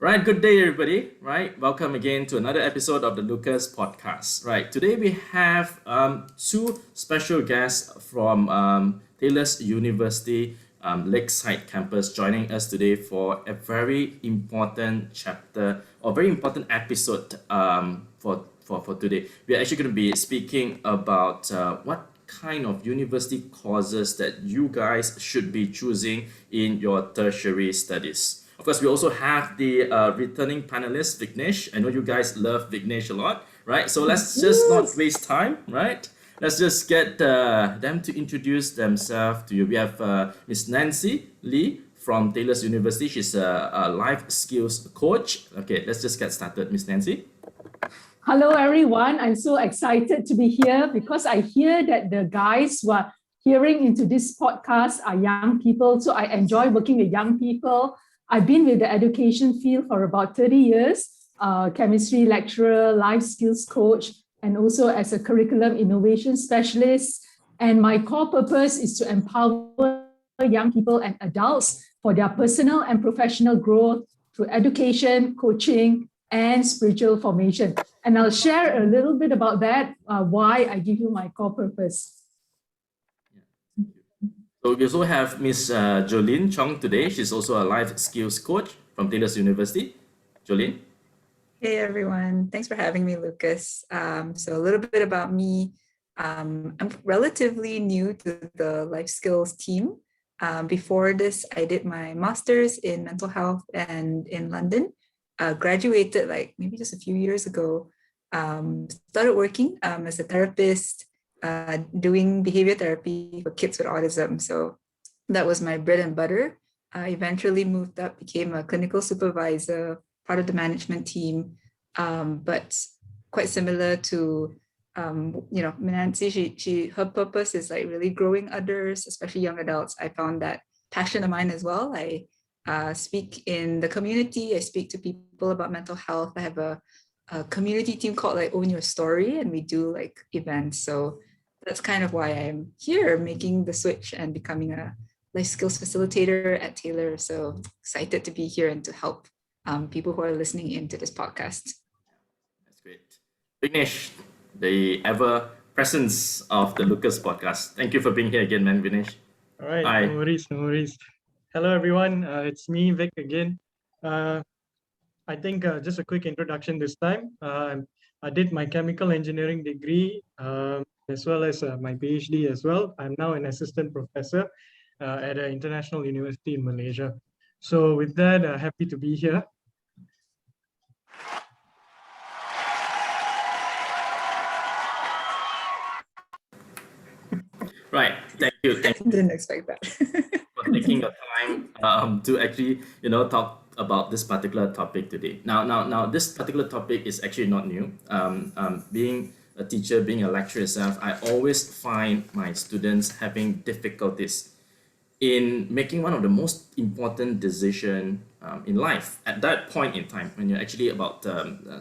Right, good day, everybody. Right, welcome again to another episode of the Lucas Podcast. Right, today we have two special guests from Taylor's University Lakeside campus joining us today for a very important chapter or very important episode for today. We are actually going to be speaking about what kind of university courses that you guys should be choosing in your tertiary studies. Of course, we also have the returning panelist, Vignesh. I know you guys love Vignesh a lot, right? So let's just not waste time, right? Let's just get them to introduce themselves to you. We have Miss Nancy Lee from Taylor's University. She's a life skills coach. Okay, let's just get started, Miss Nancy. Hello, everyone. I'm so excited to be here because I hear that the guys who are hearing into this podcast are young people. So I enjoy working with young people. I've been with the education field for about 30 years, chemistry lecturer, life skills coach, and also as a curriculum innovation specialist. And my core purpose is to empower young people and adults for their personal and professional growth through education, coaching, and spiritual formation. And I'll share a little bit about that, why I give you my core purpose. So we also have Miss Jolene Chong today. She's also a life skills coach from Taylor's University. Jolene? Hey everyone, thanks for having me, Lucas. So a little bit about me. I'm relatively new to the life skills team. Before this, I did my master's in mental health and in London. Graduated like maybe just a few years ago. Started working as a therapist, doing behavior therapy for kids with autism. So that was my bread and butter. I eventually moved up, became a clinical supervisor, part of the management team, but quite similar to Nancy. Her purpose is like really growing others, especially young adults. I found that passion of mine as well. I speak in the community. I speak to people about mental health. I have a community team called like Own Your Story, and we do like events. So that's kind of why I'm here, making the switch and becoming a life skills facilitator at Taylor. So excited to be here and to help people who are listening into this podcast. That's great. Vignesh, the ever presence of the Lucas podcast. Thank you for being here again, man, Vignesh. All right, Hi. no worries. Hello, everyone. It's me, Vic, again. I think just a quick introduction this time. I did my chemical engineering degree as well as my PhD as well. I'm now an assistant professor at an international university in Malaysia. So with that, happy to be here. Right. Thank you. Didn't expect that. For taking your time to actually, talk about this particular topic today. Now, this particular topic is actually not new. Being a teacher, being a lecturer itself, I always find my students having difficulties in making one of the most important decision in life. At that point in time, when you're actually about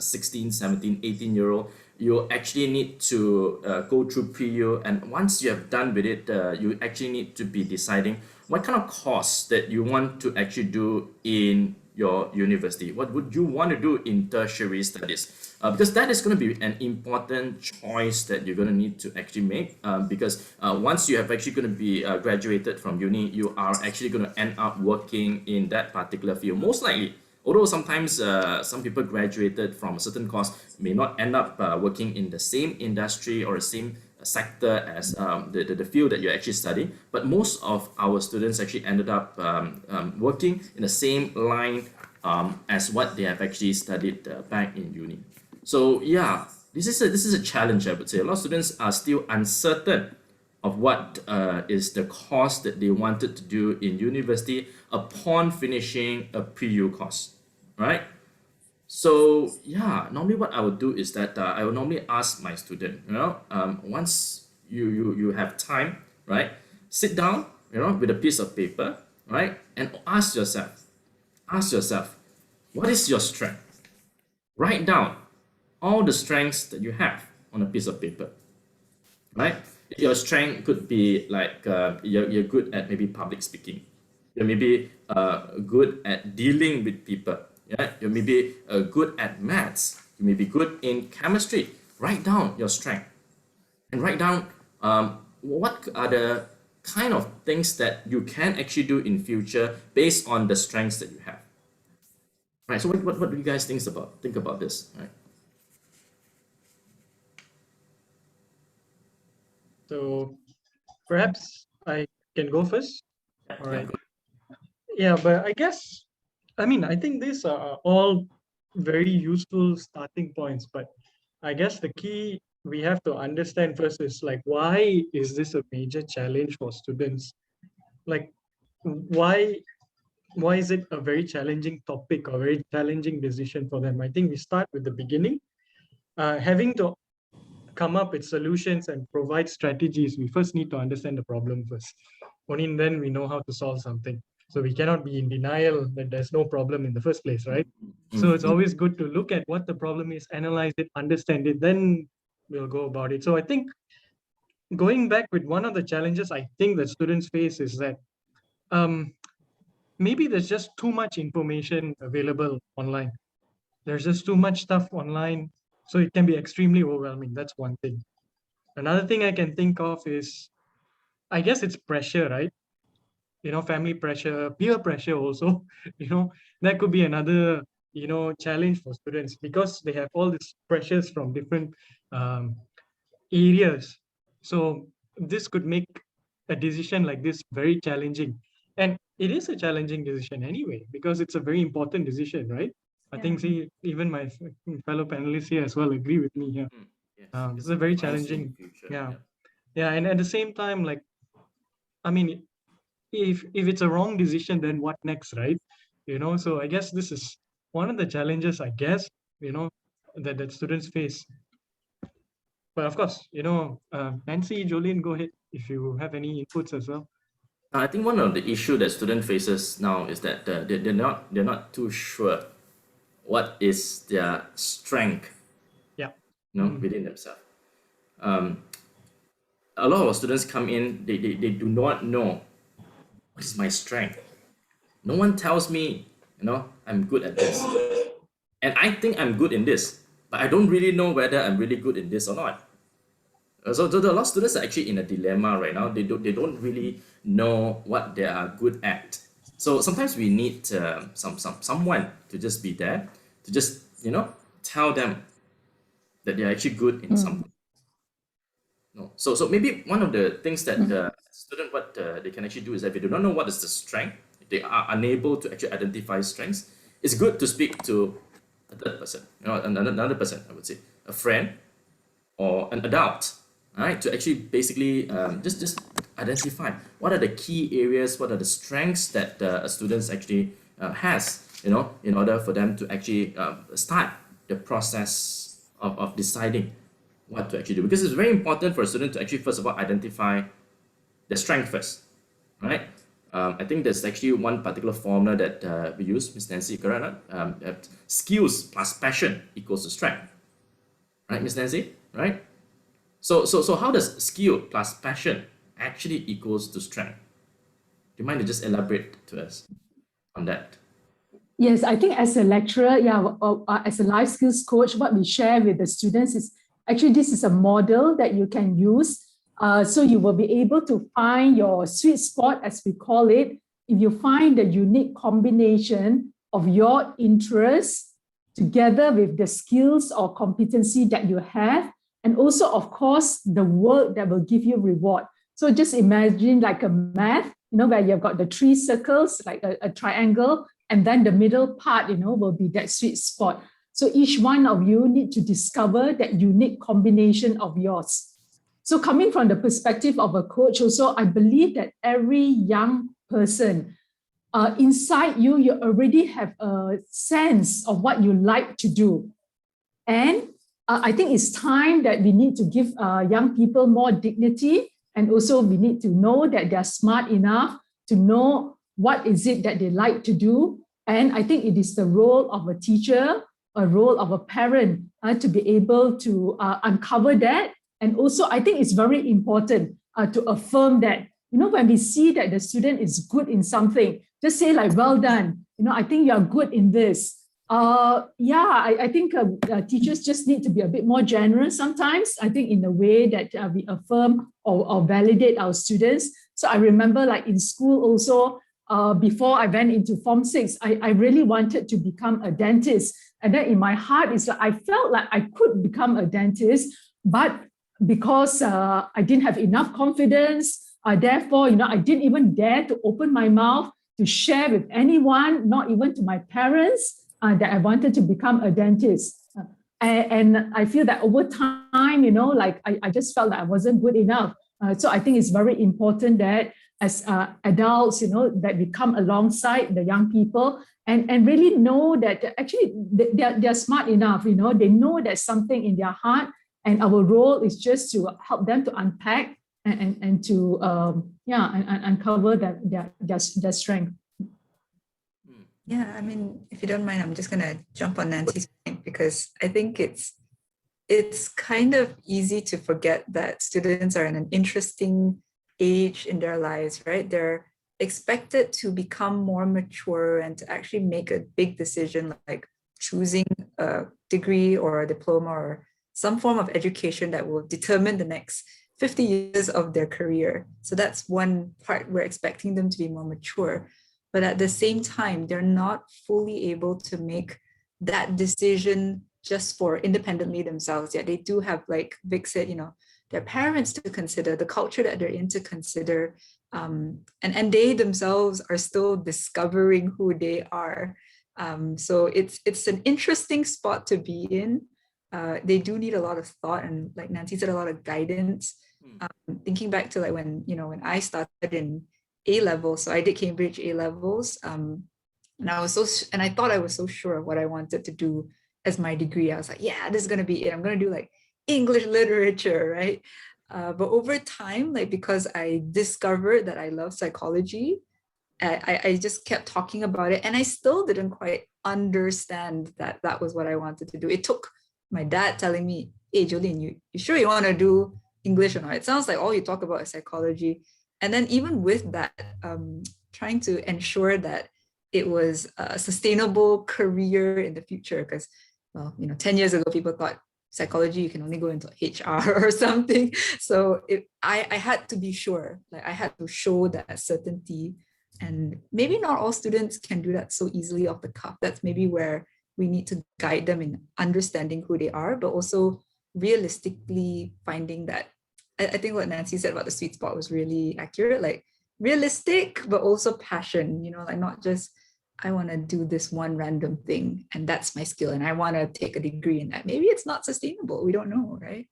16, 17, 18-year-old, you actually need to go through PU, and once you have done with it, you actually need to be deciding what kind of course that you want to actually do in your university. What would you want to do in tertiary studies? Because that is going to be an important choice that you're going to need to actually make, because once you have actually going to be graduated from uni, you are actually going to end up working in that particular field, most likely. Although sometimes some people graduated from a certain course may not end up working in the same industry or the same sector as the field that you actually study, but most of our students actually ended up working in the same line as what they have actually studied back in uni. So yeah, this is a challenge, I would say. A lot of students are still uncertain of what is the course that they wanted to do in university upon finishing a PU course, right? So yeah, normally what I would do is that I would normally ask my student, once you have time, right, sit down, with a piece of paper, right, and ask yourself, what is your strength? Write down all the strengths that you have on a piece of paper, right? Your strength could be like you're good at maybe public speaking. You're maybe good at dealing with people. Yeah, you may be good at maths. You may be good in chemistry. Write down your strength and write down what are the kind of things that you can actually do in future based on the strengths that you have. Right. So what do you guys think about this? Right. So perhaps I can go first. Yeah, All yeah, right. go. Yeah, but I think these are all very useful starting points. But I guess the key we have to understand first is like, why is this a major challenge for students? Like, why why is it a very challenging topic or very challenging decision for them? I think we start with the beginning. Having to come up with solutions and provide strategies, we first need to understand the problem first. Only then we know how to solve something. So we cannot be in denial that there's no problem in the first place, right? So it's Mm, always good to look at what the problem is, analyze it, understand it, then we'll go about it. So I think going back with one of the challenges I think that students face is that um, maybe there's just too much information available online. There's just too much stuff online. So it can be extremely overwhelming. That's one thing. Another thing I can think of is, I guess it's pressure, right? Family pressure, peer pressure also, that could be another, challenge for students because they have all these pressures from different um, areas. So this could make a decision like this very challenging. And it is a challenging decision anyway, because it's a very important decision, right? I Yeah. think, see, even my fellow panelists here as well agree with me here. mm. Yes, It's because a it very defines you in the challenging, future. yeah. Yeah. Yeah, and at the same time, like, I mean, if it's a wrong decision, then what next, right? So I guess this is one of the challenges, I guess, you know, that students face. But of course, Nancy, Jolene, go ahead if you have any inputs as well. I think one of the issue that student faces now is that they're not too sure what is their strength, Yeah. Mm, within themselves. Um, a lot of students come in, they do not know what is my strength. No one tells me, I'm good at this. And I think I'm good in this, but I don't really know whether I'm really good in this or not. So a lot of students are actually in a dilemma right now. They don't really know what they are good at. So sometimes we need someone to just be there to just tell them that they are actually good in something. No. So maybe one of the things that student what they can actually do is that if they do not know what is the strength, if they are unable to actually identify strengths, it's good to speak to a third person, another person, I would say, a friend or an adult, right? To actually basically just identify what are the key areas, what are the strengths that a students actually has, in order for them to actually start the process of deciding what to actually do. Because it's very important for a student to actually first of all identify the strength first, right? I think there's actually one particular formula that we use, Miss Nancy, correct? That skills plus passion equals to strength, right, Miss Nancy? Right? So how does skill plus passion actually equals to strength? Do you mind to just elaborate to us on that? Yes, I think as a lecturer, as a life skills coach, what we share with the students is actually this is a model that you can use. So you will be able to find your sweet spot, as we call it. If you find the unique combination of your interests together with the skills or competency that you have, and also, of course, the work that will give you reward. So just imagine like a math, where you've got the three circles, like a triangle, and then the middle part, will be that sweet spot. So each one of you need to discover that unique combination of yours. So coming from the perspective of a coach also, I believe that every young person, inside you, you already have a sense of what you like to do. And I think it's time that we need to give young people more dignity. And also we need to know that they're smart enough to know what is it that they like to do. And I think it is the role of a teacher, a role of a parent to be able to uncover that. And also, I think it's very important to affirm that, when we see that the student is good in something, just say like, well done, I think you're good in this. Yeah, I think teachers just need to be a bit more generous sometimes. I think in the way that we affirm or validate our students. So I remember like in school also, before I went into Form 6, I really wanted to become a dentist. And then in my heart, it's like I felt like I could become a dentist, but because I didn't have enough confidence, therefore, I didn't even dare to open my mouth to share with anyone, not even to my parents, that I wanted to become a dentist. And I feel that over time, like I just felt that I wasn't good enough. So I think it's very important that as adults, that we come alongside the young people and really know that actually they're smart enough, they know there's something in their heart, and our role is just to help them to unpack and to uncover their strength. Yeah, I mean, if you don't mind, I'm just gonna jump on Nancy's point because I think it's kind of easy to forget that students are in an interesting age in their lives, right? They're expected to become more mature and to actually make a big decision like choosing a degree or a diploma or some form of education that will determine the next 50 years of their career. So that's one part. We're expecting them to be more mature. But at the same time, they're not fully able to make that decision just for independently themselves. Yeah, they do have, like Vic said, their parents to consider, the culture that they're in to consider, and they themselves are still discovering who they are. So it's an interesting spot to be in. They do need a lot of thought and, like Nancy said, a lot of guidance. Thinking back to like when I started in A levels, so I did Cambridge A levels, and I thought I was so sure of what I wanted to do as my degree. I was like, yeah, this is gonna be it. I'm gonna do like English literature, right? But over time, like because I discovered that I love psychology, I just kept talking about it, and I still didn't quite understand that that was what I wanted to do. It took my dad telling me, "Hey, Jolene, you sure you want to do English or not? It sounds like all you talk about is psychology." And then even with that, trying to ensure that it was a sustainable career in the future, because, well, 10 years ago, people thought psychology, you can only go into HR or something. So I had to be sure, like I had to show that certainty. And maybe not all students can do that so easily off the cuff. That's maybe where we need to guide them in understanding who they are, but also realistically finding that. I think what Nancy said about the sweet spot was really accurate, like realistic, but also passion, like not just, I want to do this one random thing and that's my skill and I want to take a degree in that. Maybe it's not sustainable. We don't know, right?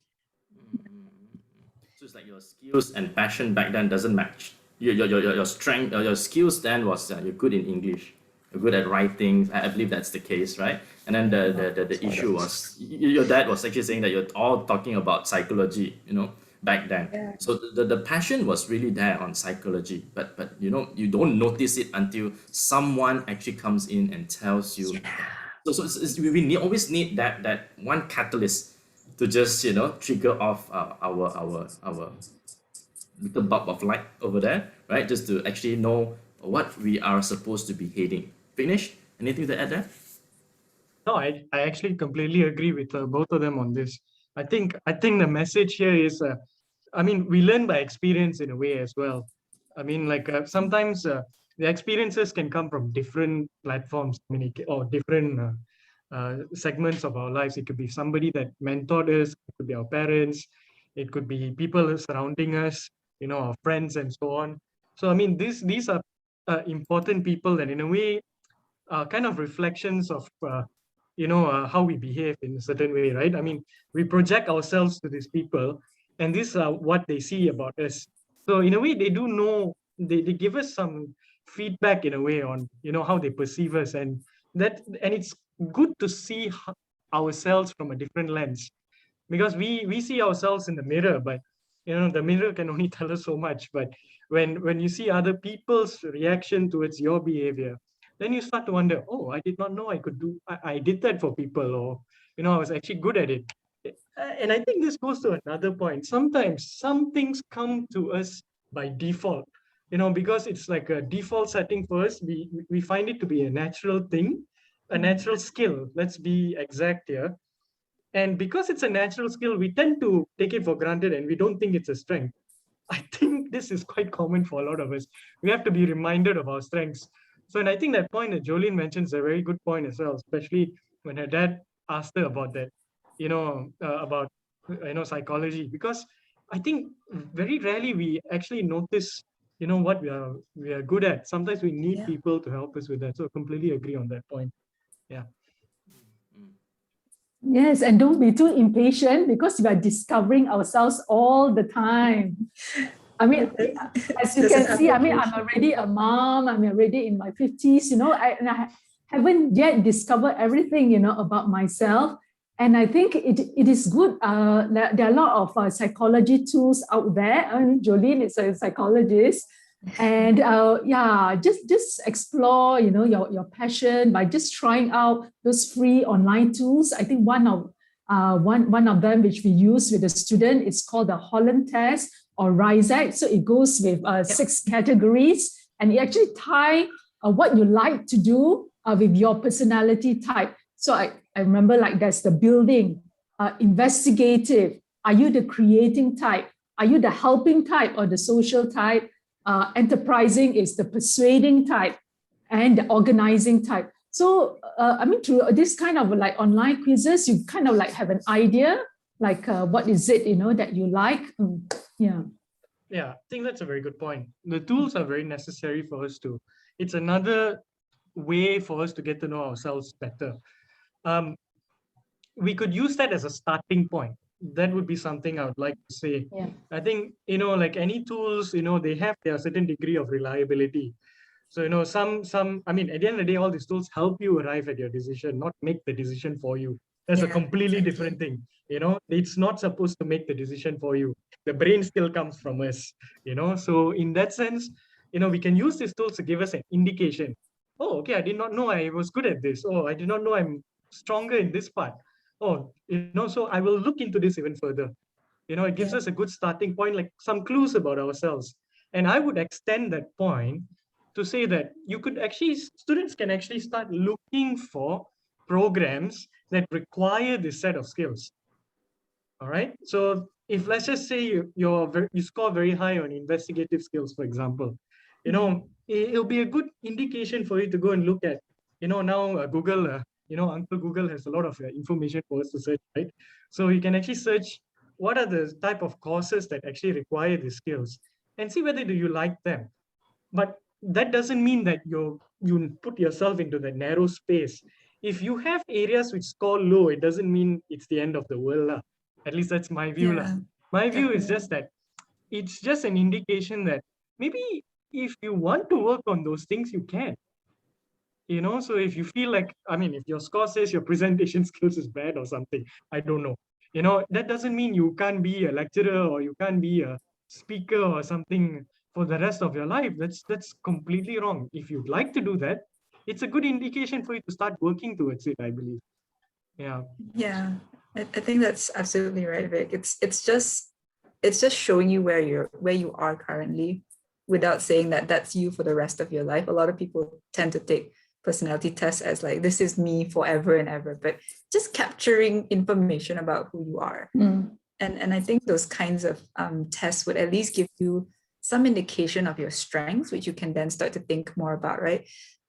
So it's like your skills and passion back then doesn't match. Your strength, your skills then was you're good in English, you're good at writing. I believe that's the case, right? And then the issue was your dad was actually saying that you're all talking about psychology, back then. Yeah. So the passion was really there on psychology, but you don't notice it until someone actually comes in and tells you. Yeah. So always need that one catalyst to just trigger off our little bulb of light over there, right? Just to actually know what we are supposed to be heading. Finish? Anything to add there? No, I actually completely agree with both of them on this. I think the message here is, I mean, we learn by experience in a way as well. I mean, like sometimes the experiences can come from different platforms, or different segments of our lives. It could be somebody that mentored us, it could be our parents, it could be people surrounding us, our friends and so on. So I mean, these are important people, and in a way, kind of reflections of how we behave in a certain way, right? I mean, we project ourselves to these people, and this is what they see about us. So in a way, they do know, they give us some feedback in a way on how they perceive us, and it's good to see ourselves from a different lens, because we see ourselves in the mirror, but the mirror can only tell us so much. But when you see other people's reaction towards your behavior, then you start to wonder, oh, I did not know I could do, I did that for people, or I was actually good at it. And I think this goes to another point. Sometimes some things come to us by default, because it's like a default setting for us. We find it to be a natural thing, a natural skill. Let's be exact here. And because it's a natural skill, we tend to take it for granted and we don't think it's a strength. I think this is quite common for a lot of us. We have to be reminded of our strengths. So, and I think that point that Jolene mentions is a very good point as well, especially when her dad asked her about that, about psychology, because I think very rarely we actually notice, what we are good at. Sometimes we need Yeah. people to help us with that. So, I completely agree on that point. Yeah. Yes, and don't be too impatient because we are discovering ourselves all the time. I mean, as you There's can an see, I mean, I'm application. already a mom, I'm already in my 50s, and I haven't yet discovered everything, about myself. And I think it is good. There are a lot of psychology tools out there. I mean, Jolene is a psychologist. And just explore, your passion by just trying out those free online tools. I think one of them which we use with the student is called the Holland test or RISAC. So it goes with 6 categories, and it actually tie what you like to do with your personality type. So I remember like there's the building, investigative. Are you the creating type? Are you the helping type or the social type? Enterprising is the persuading type, and the organizing type. So, I mean, through this kind of like online quizzes, you kind of like have an idea, like what is it, that you like. Yeah. Yeah, I think that's a very good point. The tools are very necessary for us to, it's another way for us to get to know ourselves better. Um, we could use that as a starting point. That would be something I would like to say. Yeah. I think, like any tools, they have their certain degree of reliability. So, I mean, at the end of the day, all these tools help you arrive at your decision, not make the decision for you. That's a Yeah, completely exactly. different thing. It's not supposed to make the decision for you. The brain still comes from us, So in that sense, we can use these tools to give us an indication. Oh, okay, I did not know I was good at this. Oh, I did not know I'm stronger in this part. Oh, so I will look into this even further. It gives Yeah. us a good starting point, like some clues about ourselves. And I would extend that point to say that students can actually start looking for programs that require this set of skills. All right. So if let's just say you score very high on investigative skills, for example, it'll be a good indication for you to go and look at, now Google, Uncle Google has a lot of information for us to search, right? So you can actually search what are the type of courses that actually require these skills and see whether do you like them. But that doesn't mean that you put yourself into the narrow space. If you have areas which score low, it doesn't mean it's the end of the world. Lah. At least that's my view. Lah. Yeah, My view is definitely. just that it's just an indication that maybe if you want to work on those things, you can. So if you feel like, I mean, if your score says your presentation skills is bad or something, I don't know. That doesn't mean you can't be a lecturer or you can't be a speaker or something for the rest of your life. That's completely wrong. If you'd like to do that, it's a good indication for you to start working towards it, I believe. Yeah. Yeah, I think that's absolutely right, Vic. It's just showing you where you are currently without saying that that's you for the rest of your life. A lot of people tend to take personality tests as like this is me forever and ever, but just capturing information about who you are. And I think those kinds of tests would at least give you some indication of your strengths, which you can then start to think more about, right?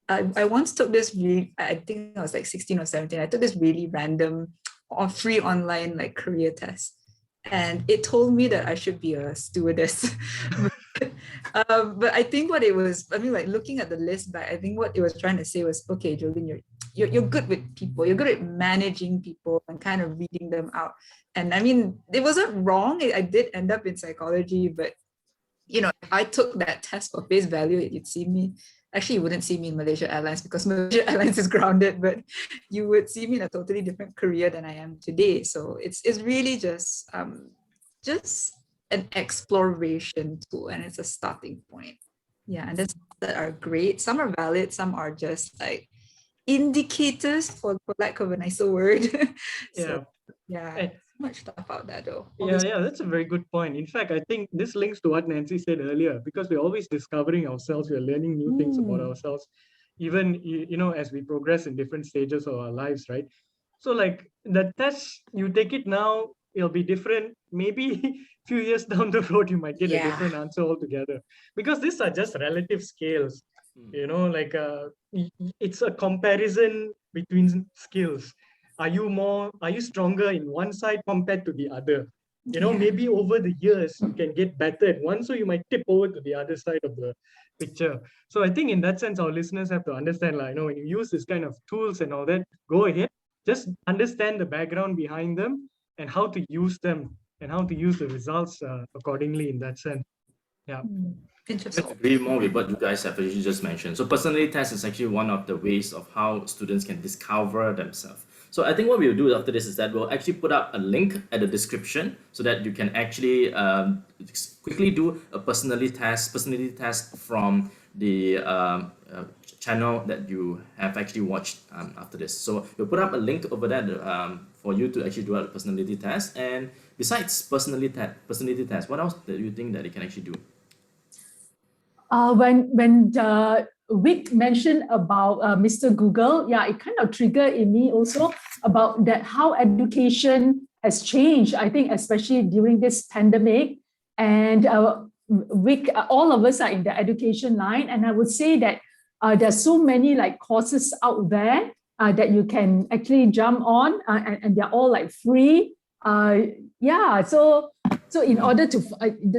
I once took this really, I think I was like 16 or 17. I took this really random or free online like career test. And it told me that I should be a stewardess. But I think what it was, I mean, like looking at the list back, I think what it was trying to say was, okay, Jolene, you're good with people. You're good at managing people and kind of reading them out. And I mean, it wasn't wrong. I did end up in psychology, but if I took that test for face value, you'd see me. Actually, you wouldn't see me in Malaysia Airlines because Malaysia Airlines is grounded, but you would see me in a totally different career than I am today. So it's really just an exploration tool, and it's a starting point. Yeah, and that are great. Some are valid, some are just like indicators, for lack of a nicer word. Yeah. So yeah, And much stuff out there though. yeah, that's a very good point. In fact, I think this links to what Nancy said earlier, because we're always discovering ourselves, we're learning new things about ourselves. even, as we progress in different stages of our lives, right? So like the test, you take it now, it'll be different. Maybe few years down the road, you might get a Yeah. different answer altogether. Because these are just relative scales, like it's a comparison between skills. Are you stronger in one side compared to the other? Yeah. Maybe over the years you can get better at one, so you might tip over to the other side of the picture. So I think in that sense, our listeners have to understand, like, when you use this kind of tools and all that, go ahead, just understand the background behind them and how to use them and how to use the results accordingly in that sense. Yeah. Interesting. Agree more with what you guys have actually just mentioned. So personality test is actually one of the ways of how students can discover themselves. So I think what we'll do after this is that we'll actually put up a link at the description so that you can actually quickly do a personality test from the channel that you have actually watched after this. So we'll put up a link over there for you to actually do a personality test. And besides personality test, what else do you think that it can actually do? When Vic mentioned about Mr. Google, yeah, it kind of triggered in me also about that how education has changed. I think especially during this pandemic, and Vic, all of us are in the education line, and I would say that there's so many like courses out there that you can actually jump on, and they're all like free. Yeah, so in order to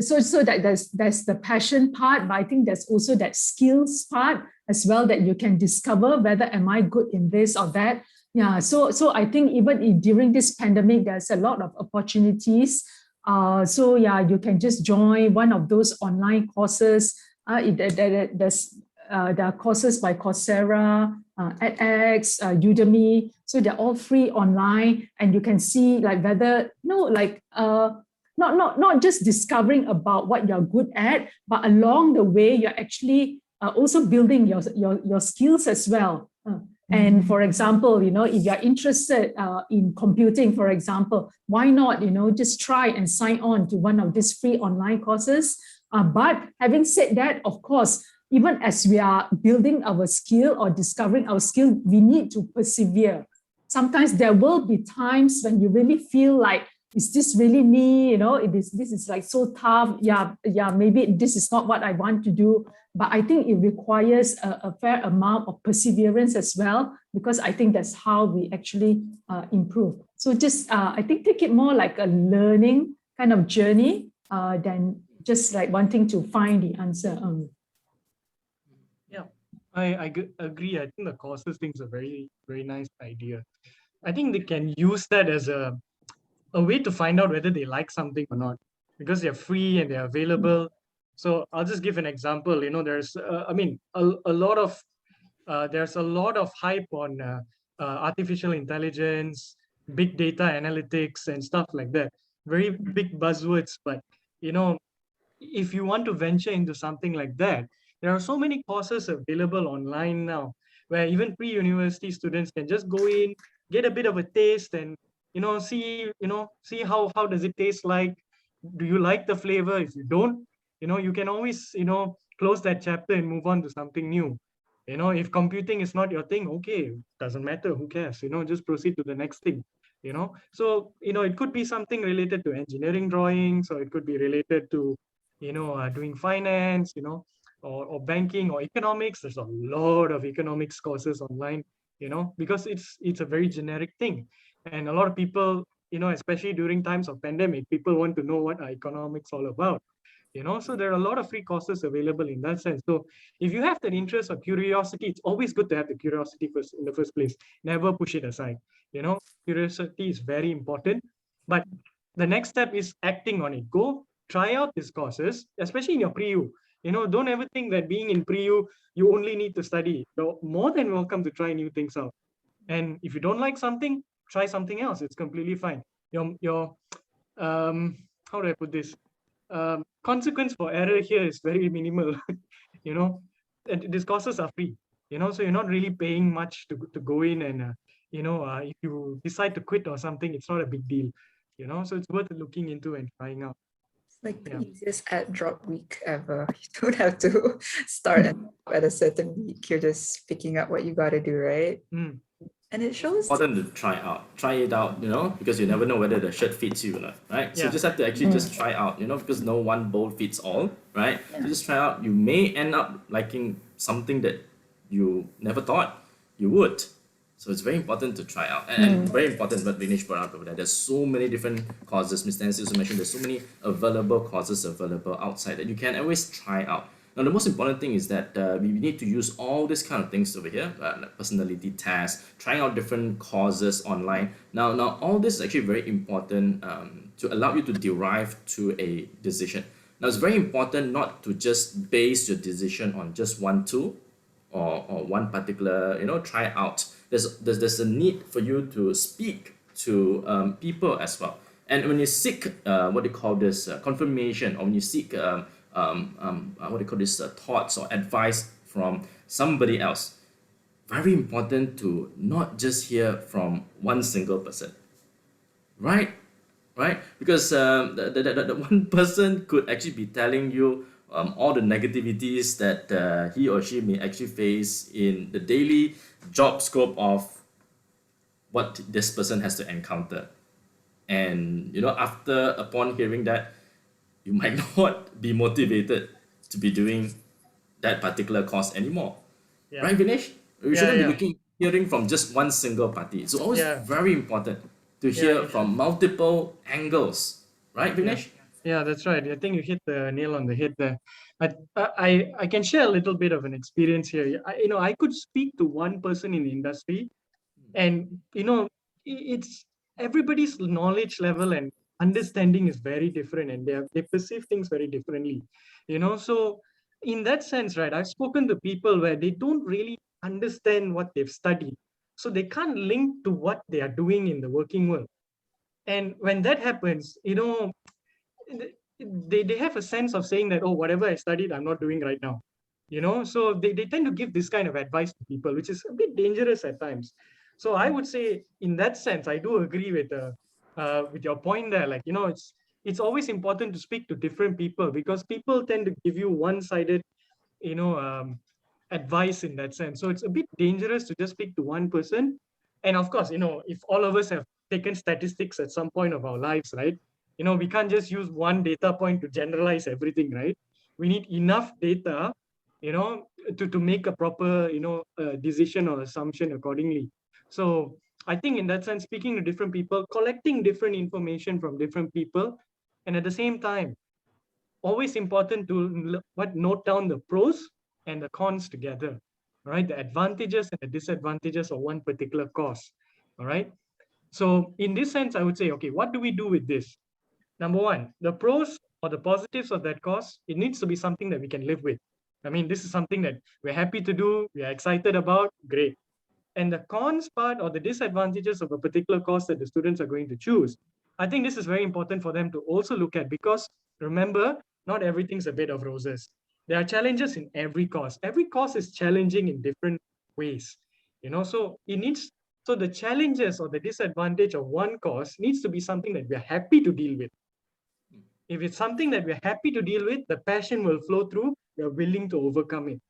so that there's the passion part, but I think there's also that skills part as well that you can discover whether am I good in this or that. Yeah, so I think even during this pandemic, there's a lot of opportunities. So yeah, you can just join one of those online courses. There are courses by Coursera, edX, Udemy. So they're all free online, and you can see like whether not just discovering about what you're good at, but along the way you're actually also building your skills as well. And for example, if you're interested in computing, for example, why not, just try and sign on to one of these free online courses. But having said that, of course, even as we are building our skill or discovering our skill, we need to persevere. Sometimes there will be times when you really feel like, is this really me? This is like so tough. Yeah, maybe this is not what I want to do. But I think it requires a fair amount of perseverance as well, because I think that's how we actually improve. So just, I think, take it more like a learning kind of journey than just like wanting to find the answer. Yeah, I agree. I think the courses thing's a very, very nice idea. I think they can use that as a way to find out whether they like something or not, because they're free and they're available. So I'll just give an example. There's a lot of there's a lot of hype on artificial intelligence, big data analytics, and stuff like that. Very big buzzwords, but if you want to venture into something like that, there are so many courses available online now, where even pre-university students can just go in, get a bit of a taste, and see how does it taste like. Do you like the flavor? If you don't, you can always close that chapter and move on to something new. If computing is not your thing, okay, doesn't matter, who cares, just proceed to the next thing. So it could be something related to engineering drawings, or it could be related to doing finance, or banking or economics. There's a lot of economics courses online, because it's a very generic thing. And a lot of people, especially during times of pandemic, people want to know what are economics all about. So there are a lot of free courses available in that sense. So if you have that interest or curiosity, it's always good to have the curiosity first in the first place. Never push it aside. Curiosity is very important. But the next step is acting on it. Go try out these courses, especially in your pre-U. Don't ever think that being in pre-U, you only need to study. You're more than welcome to try new things out. And if you don't like something, try something else. It's completely fine. Your how do I put this? Consequence for error here is very minimal. And these courses are free. So you're not really paying much to go in, and if you decide to quit or something, it's not a big deal. So it's worth looking into and trying out. Like the Yeah. easiest add drop week ever. You don't have to start at a certain week. You're just picking up what you got to do, right? Mm. And it shows. Important to try it out, because you never know whether the shirt fits you or not, right? So Yeah. just have to actually just try out, because no one bowl fits all, right? So just try out. You may end up liking something that you never thought you would. So it's very important to try out, and very important what Vinesh brought up over there. There's so many different courses. Mr. Nancy also mentioned there's so many available courses available outside that you can always try out. Now, the most important thing is that we need to use all these kind of things over here, like personality tests, trying out different courses online. Now, all this is actually very important to allow you to derive to a decision. Now, it's very important not to just base your decision on just one tool or one particular, try out. There's a need for you to speak to people as well. And when you seek what they call this confirmation, or when you seek what do you call this thoughts or advice from somebody else, very important to not just hear from one single person, right? Right? Because the one person could actually be telling you all the negativities that he or she may actually face in the daily job scope of what this person has to encounter. And upon hearing that, you might not be motivated to be doing that particular course anymore. Yeah. Right, Vinesh? We Yeah, shouldn't yeah. be hearing from just one single party. It's always Yeah. very important to Yeah, hear yeah. from multiple angles. Right, Vinesh? Yeah, that's right. I think you hit the nail on the head there. I can share a little bit of an experience here. I could speak to one person in the industry, and it's everybody's knowledge level and understanding is very different, and they perceive things very differently. So in that sense, right, I've spoken to people where they don't really understand what they've studied, so they can't link to what they are doing in the working world. And when that happens, they have a sense of saying that, oh, whatever I studied, I'm not doing right now. So they tend to give this kind of advice to people, which is a bit dangerous at times. So I would say, in that sense, I do agree with your point there. Like, it's always important to speak to different people, because people tend to give you one-sided, you know, um, advice in that sense. So it's a bit dangerous to just speak to one person. And of course, if all of us have taken statistics at some point of our lives, right? We can't just use one data point to generalize everything, right? We need enough data, to make a proper, decision or assumption accordingly. So I think in that sense, speaking to different people, collecting different information from different people, and at the same time, always important to note down the pros and the cons together, all right? The advantages and the disadvantages of one particular course, all right? So in this sense, I would say, okay, what do we do with this? Number one, the pros or the positives of that course, it needs to be something that we can live with. I mean, this is something that we're happy to do, we're excited about, great. And the cons part or the disadvantages of a particular course that the students are going to choose, I think this is very important for them to also look at, because remember, not everything's a bed of roses. There are challenges in every course. Every course is challenging in different ways, so the challenges or the disadvantage of one course needs to be something that we're happy to deal with. If it's something that we're happy to deal with, the passion will flow through, we're willing to overcome it.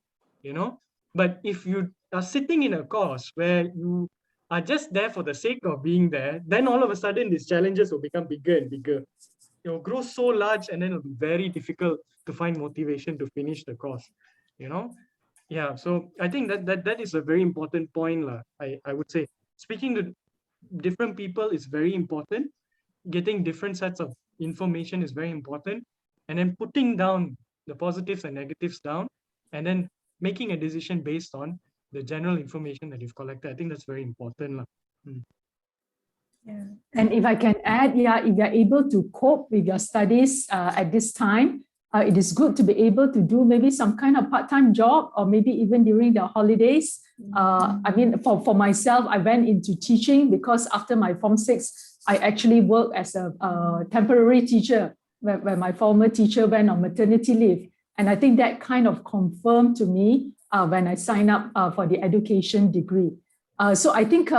But if you are sitting in a course where you are just there for the sake of being there, then all of a sudden these challenges will become bigger and bigger. It will grow so large, and then it'll be very difficult to find motivation to finish the course. Yeah, so I think that is a very important point. I would say speaking to different people is very important. Getting different sets of information is very important, and then putting down the positives and negatives down, and then making a decision based on the general information that you've collected. I think that's very important. Yeah. And if I can add, yeah, if you're able to cope with your studies at this time, it is good to be able to do maybe some kind of part-time job, or maybe even during the holidays. I mean, for myself, I went into teaching because after my Form 6, I actually worked as a temporary teacher where my former teacher went on maternity leave. And I think that kind of confirmed to me when I signed up for the education degree. So I think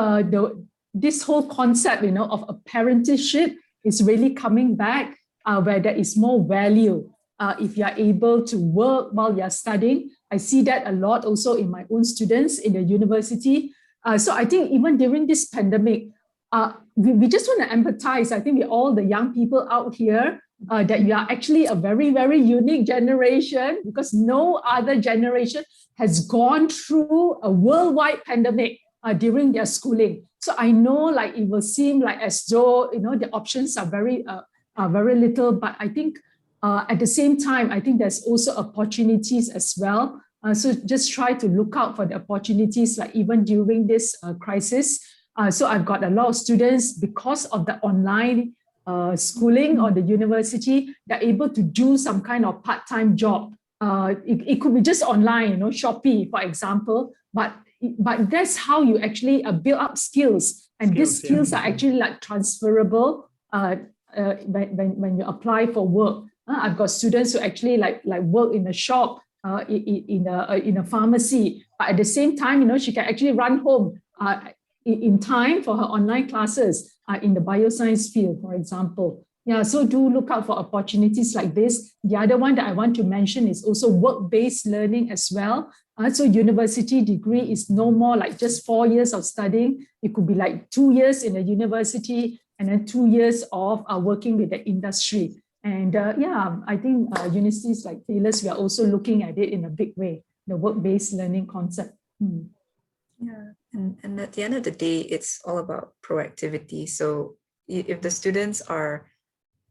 this whole concept, of apprenticeship is really coming back. where there is more value. If you are able to work while you're studying, I see that a lot also in my own students in the university. So I think even during this pandemic, we just want to empathize. I think we all the young people out here that you are actually a very, very unique generation because no other generation has gone through a worldwide pandemic during their schooling. So I know like it will seem like as though, the options are very little, but I think at the same time, I think there's also opportunities as well. So just try to look out for the opportunities, like even during this crisis. So I've got a lot of students because of the online schooling or the university, they're able to do some kind of part-time job. It could be just online, Shopee, for example, but that's how you actually build up skills. And these skills are actually like transferable when you apply for work. I've got students who actually like work in a shop, in a pharmacy, but at the same time, she can actually run home in time for her online classes in the bioscience field, for example. Yeah, so do look out for opportunities like this. The other one that I want to mention is also work-based learning as well. So university degree is no more like just 4 years of studying. It could be like 2 years in a university and then 2 years of working with the industry. And I think universities like Taylor's, we are also looking at it in a big way, the work-based learning concept. Yeah, and at the end of the day, it's all about proactivity. So if the students are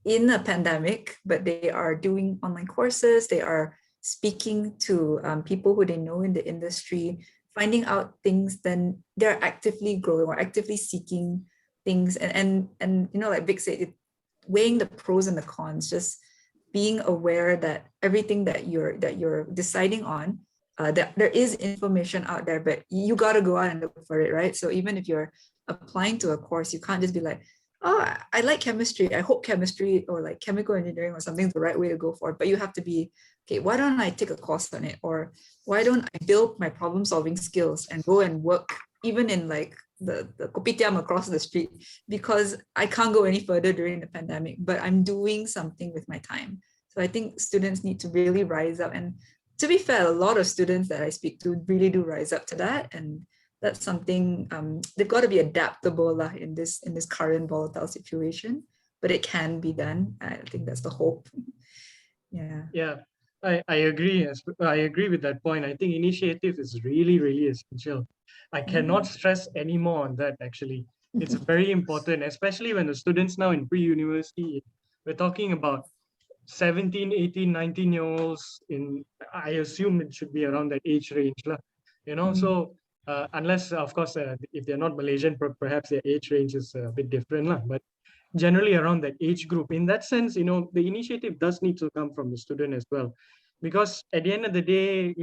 in a pandemic, but they are doing online courses, they are speaking to people who they know in the industry, finding out things, then they're actively growing or actively seeking things. And like Vic said, weighing the pros and the cons, just being aware that everything that you're deciding on, there is information out there, but you got to go out and look for it, right? So even if you're applying to a course, you can't just be like, oh, I like chemistry. I hope chemistry or like chemical engineering or something's the right way to go for it. But you have to be, okay, why don't I take a course on it? Or why don't I build my problem solving skills and go and work even in like the kopitiam across the street, because I can't go any further during the pandemic, but I'm doing something with my time. So I think students need to really rise up. And to be fair, a lot of students that I speak to really do rise up to that. And that's something they've got to be adaptable in this current volatile situation, but it can be done. I think that's the hope. Yeah, I agree. I agree with that point. I think initiative is really, really essential. I cannot stress any more on that, actually. It's very important, especially when the students now in pre-university, we're talking about 17, 18, 19-year-olds I assume it should be around that age range. So unless, of course, if they're not Malaysian, perhaps their age range is a bit different. But generally around that age group. In that sense, the initiative does need to come from the student as well. Because at the end of the day,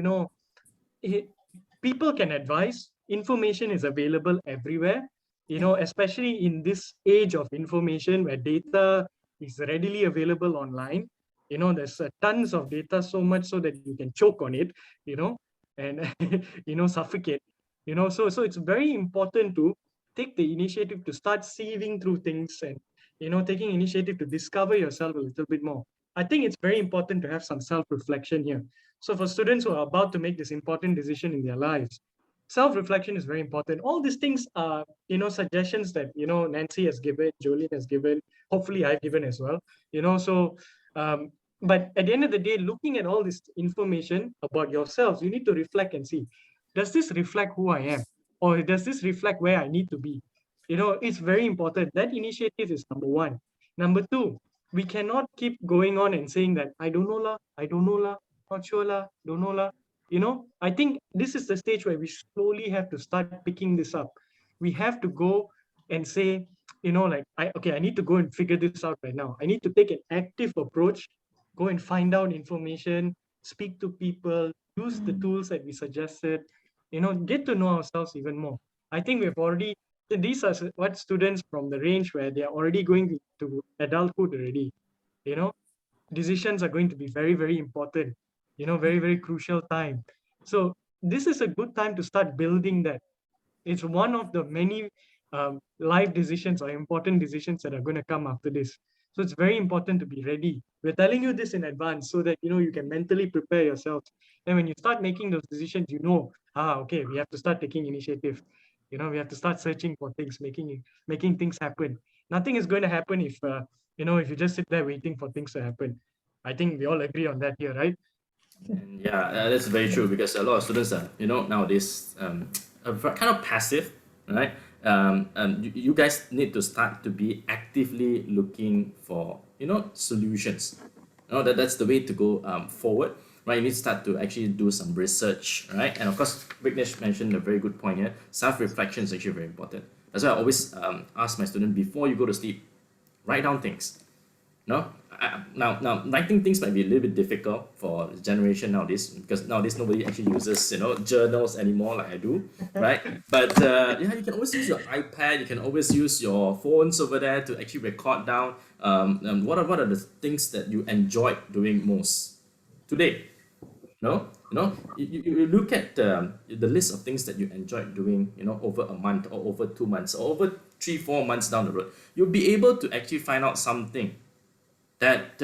people can advise, information is available everywhere, especially in this age of information where data is readily available online. There's tons of data, so much so that you can choke on it, and suffocate. So it's very important to take the initiative to start sieving through things and taking initiative to discover yourself a little bit more. I think it's very important to have some self-reflection here. So for students who are about to make this important decision in their lives, self-reflection is very important. All these things are, suggestions that, Nancy has given, Jolene has given, hopefully I've given as well, but at the end of the day, looking at all this information about yourselves, you need to reflect and see, does this reflect who I am? Or does this reflect where I need to be? It's very important. That initiative is number one. Number two, we cannot keep going on and saying that, I don't know lah, not sure lah, don't know lah. I think this is the stage where we slowly have to start picking this up. We have to go and say, I need to go and figure this out right now. I need to take an active approach, go and find out information, speak to people, use the tools that we suggested, get to know ourselves even more. I think these are what students from the range where they are already going to adulthood already, decisions are going to be very, very important, very, very crucial time. So this is a good time to start building that. It's one of the many life decisions or important decisions that are going to come after this. So it's very important to be ready. We're telling you this in advance so that you can mentally prepare yourself. And when you start making those decisions, okay, we have to start taking initiative. We have to start searching for things, making things happen. Nothing is going to happen if you just sit there waiting for things to happen. I think we all agree on that here, right? And yeah, that's very true because a lot of students are, nowadays kind of passive, right? You guys need to start to be actively looking for, solutions. That's the way to go forward, right? You need to start to actually do some research, right? And of course, Vignesh mentioned a very good point here. Self-reflection is actually very important. That's why I always ask my student before you go to sleep, write down things. No, now writing things might be a little bit difficult for the generation nowadays because nowadays nobody actually uses journals anymore like I do, right? But yeah, you can always use your iPad. You can always use your phones over there to actually record down. What are the things that you enjoyed doing most today? No, you look at the list of things that you enjoyed doing, over a month or over 2 months or over 3-4 months down the road. You'll be able to actually find out something that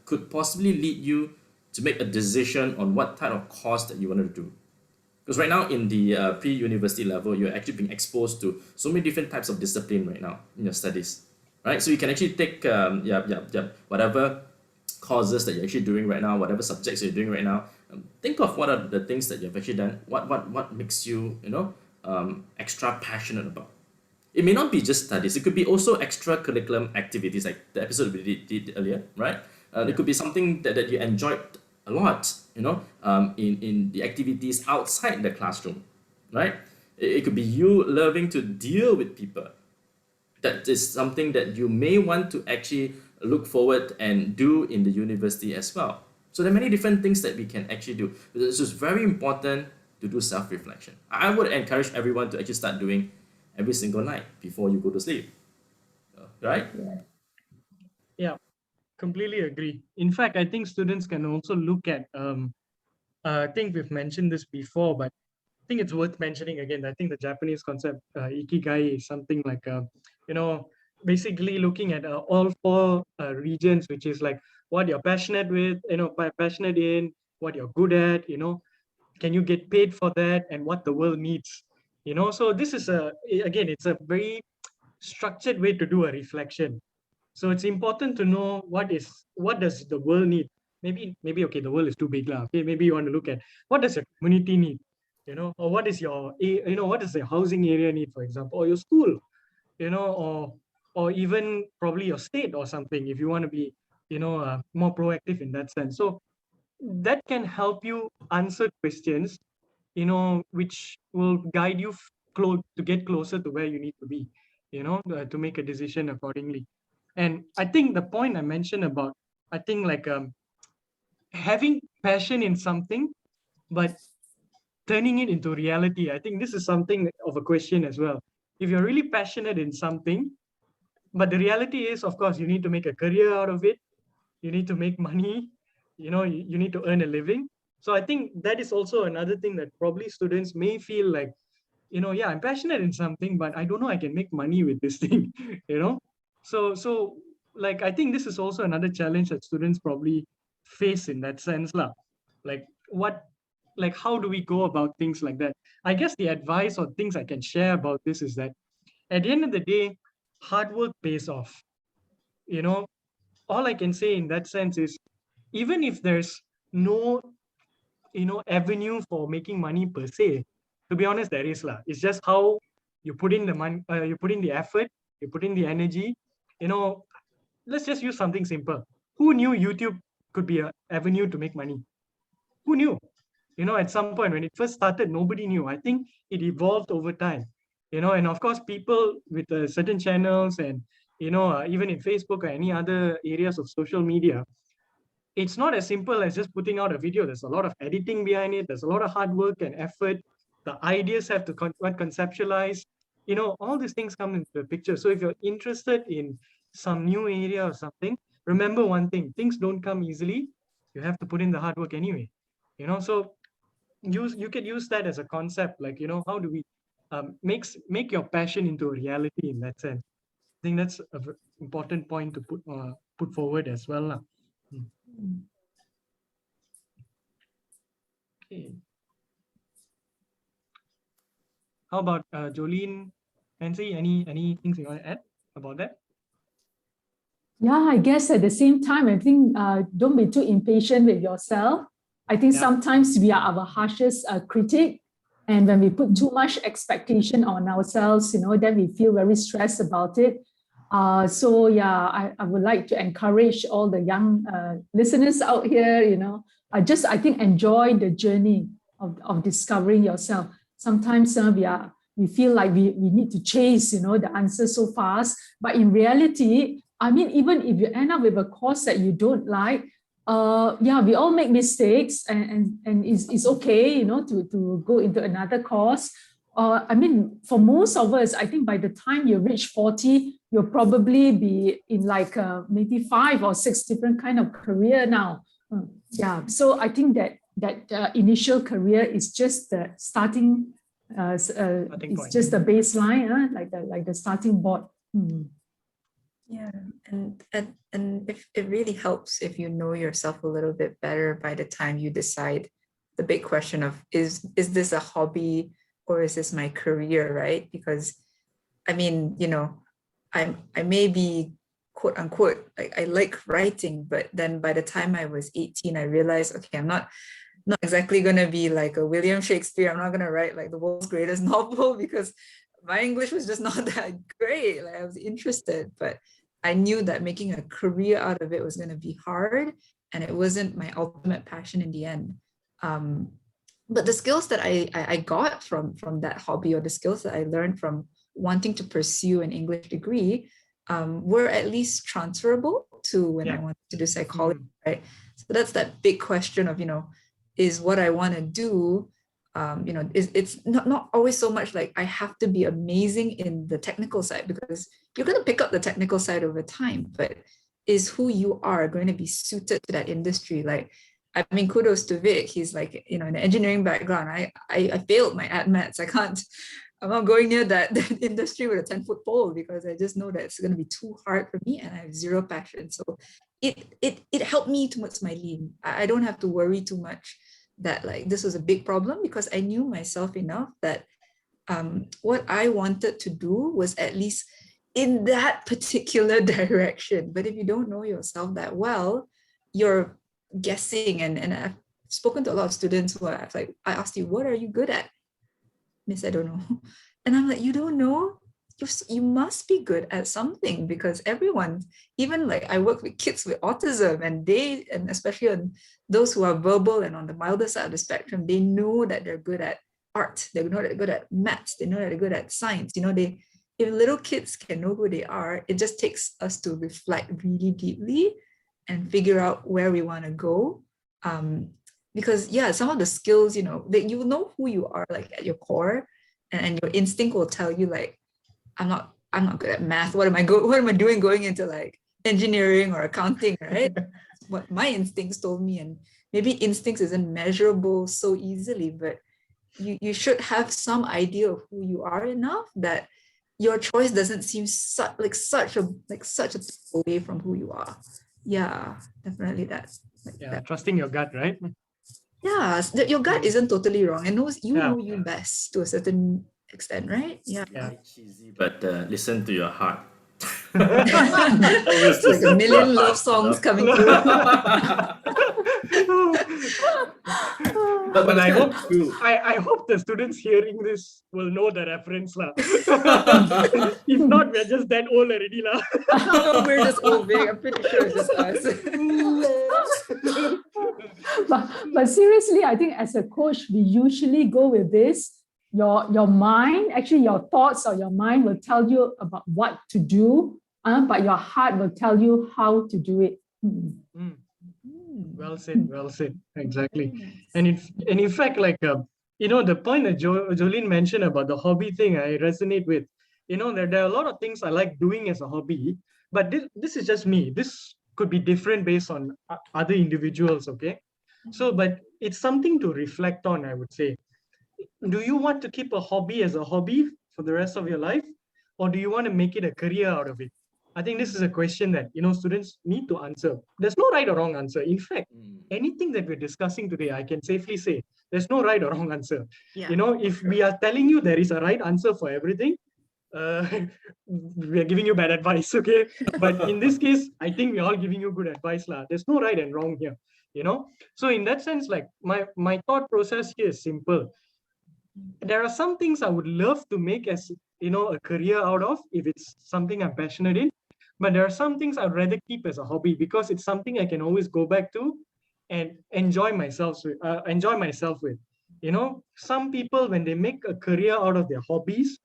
could possibly lead you to make a decision on what type of course that you wanted to do. Because right now in the pre-university level, you're actually being exposed to so many different types of discipline right now in your studies, right? So you can actually take whatever courses that you're actually doing right now, whatever subjects you're doing right now. Think of what are the things that you've actually done. What makes you extra passionate about. It may not be just studies. It could be also extra curriculum activities like the episode we did earlier, right? It could be something that you enjoyed a lot, in the activities outside the classroom, right? It could be you loving to deal with people. That is something that you may want to actually look forward and do in the university as well. So there are many different things that we can actually do. It's just very important to do self-reflection. I would encourage everyone to actually start doing every single night before you go to sleep. Right? Yeah, completely agree. In fact, I think students can also look at, I think we've mentioned this before, but I think it's worth mentioning again. I think the Japanese concept, ikigai, is something like, you know, basically looking at all four regions, which is like what you're passionate with, passionate in, what you're good at, can you get paid for that, and what the world needs. So this is again, it's a very structured way to do a reflection. So it's important to know what does the world need. Maybe okay, the world is too big lah. Okay, maybe you want to look at what does your community need, or what is what does the housing area need, for example, or your school, or even probably your state or something if you want to be more proactive in that sense. So that can help you answer questions, which will guide you close to get closer to where you need to be, to make a decision accordingly. And I think the point I mentioned about, I think like having passion in something, but turning it into reality. I think this is something of a question as well. If you're really passionate in something, but the reality is, of course, you need to make a career out of it. You need to make money. You need to earn a living. So I think that is also another thing that probably students may feel like, yeah, I'm passionate in something, but I don't know I can make money with this thing, you know. So like I think this is also another challenge that students probably face in that sense, lah. Like how do we go about things like that? I guess the advice or things I can share about this is that at the end of the day, hard work pays off. You know, all I can say in that sense is even if there's no avenue for making money per se, to be honest, there is lah. It's just how you put in the money, you put in the effort, you put in the energy. Let's just use something simple. Who knew YouTube could be an avenue to make money? Who knew? At some point when it first started, nobody knew. I think it evolved over time. And of course, people with certain channels and even in Facebook or any other areas of social media, it's not as simple as just putting out a video. There's a lot of editing behind it. There's a lot of hard work and effort. The ideas have to conceptualize. All these things come into the picture. So if you're interested in some new area or something, remember one thing: things don't come easily. You have to put in the hard work anyway. So you can use that as a concept. Like how do we make your passion into a reality in that sense? I think that's an important point to put forward as well lah. Okay. How about Jolene, Nancy? Any things you want to add about that? Yeah, I guess at the same time, I think don't be too impatient with yourself. I think sometimes we are our harshest critic. And when we put too much expectation on ourselves, then we feel very stressed about it. So yeah, I would like to encourage all the young listeners out here, I think enjoy the journey of discovering yourself. Sometimes we feel like we need to chase, the answer so fast. But in reality, I mean, even if you end up with a course that you don't like, we all make mistakes, and it's okay, to go into another course. I mean, for most of us, I think by the time you reach 40, you'll probably be in like maybe 5 or 6 different kind of career now. So I think that initial career is just the starting. It's point. just the baseline, like the starting board. Yeah, and if it really helps if you know yourself a little bit better by the time you decide the big question of is this a hobby or is this my career, right? Because I mean, I may be quote unquote like I like writing, but then by the time I was 18, I realized, okay, I'm not exactly gonna be like a William Shakespeare. I'm not gonna write like the world's greatest novel because my English was just not that great. Like I was interested, but I knew that making a career out of it was going to be hard, and it wasn't my ultimate passion in the end. But the skills that I got from that hobby, or the skills that I learned from wanting to pursue an English degree, were at least transferable to when I wanted to do psychology, right? So that's that big question of, is what I want to do, it's not always so much like I have to be amazing in the technical side, because you're going to pick up the technical side over time, but is who you are going to be suited to that industry? Like, I mean, kudos to Vic. He's like, in an engineering background. I failed my ad maths. I'm not going near that industry with a 10-foot pole, because I just know that it's going to be too hard for me and I have zero passion. So it helped me towards my lean. I don't have to worry too much that like this was a big problem, because I knew myself enough that what I wanted to do was at least in that particular direction. But if you don't know yourself that well, you're guessing. And I've spoken to a lot of students who are like, I asked you, what are you good at? Miss, I don't know. And I'm like, you don't know? You must be good at something, because everyone, even like I work with kids with autism, and especially on those who are verbal and on the milder side of the spectrum, they know that they're good at art, they know that they're good at maths, they know that they're good at science. If little kids can know who they are, it just takes us to reflect really deeply and figure out where we want to go. Because some of the skills, that you know who you are like at your core, and your instinct will tell you like, I'm not good at math. What am I doing going into like engineering or accounting, right? What my instincts told me. And maybe instincts isn't measurable so easily, but you should have some idea of who you are enough that your choice doesn't seem such a away from who you are. Yeah, definitely that. Trusting your gut, right? Yeah, your gut isn't totally wrong, and know you best to a certain extent, right? Yeah. Cheesy, but listen to your heart. It's like a million love songs coming through. But I hope I hope the students hearing this will know the reference lah. If not, we're just that old already lah. No, we're just old, Vic. I'm pretty sure it's just us. But seriously, I think as a coach, we usually go with this. Your mind, actually your thoughts or your mind will tell you about what to do, but your heart will tell you how to do it. Well said. Exactly. And in fact, like the point that Jolene mentioned about the hobby thing, I resonate with. There are a lot of things I like doing as a hobby, but this is just me. This could be different based on other individuals, okay? So, but it's something to reflect on, I would say. Do you want to keep a hobby as a hobby for the rest of your life, or do you want to make it a career out of it? I think this is a question that, students need to answer. There's no right or wrong answer. In fact, anything that we're discussing today, I can safely say there's no right or wrong answer. Yeah. If we are telling you there is a right answer for everything, we are giving you bad advice, okay? But in this case, I think we're all giving you good advice. There's no right and wrong here, So in that sense, like my thought process here is simple. There are some things I would love to make as, a career out of if it's something I'm passionate in. But there are some things I'd rather keep as a hobby because it's something I can always go back to and enjoy myself with. Some people, when they make a career out of their hobbies,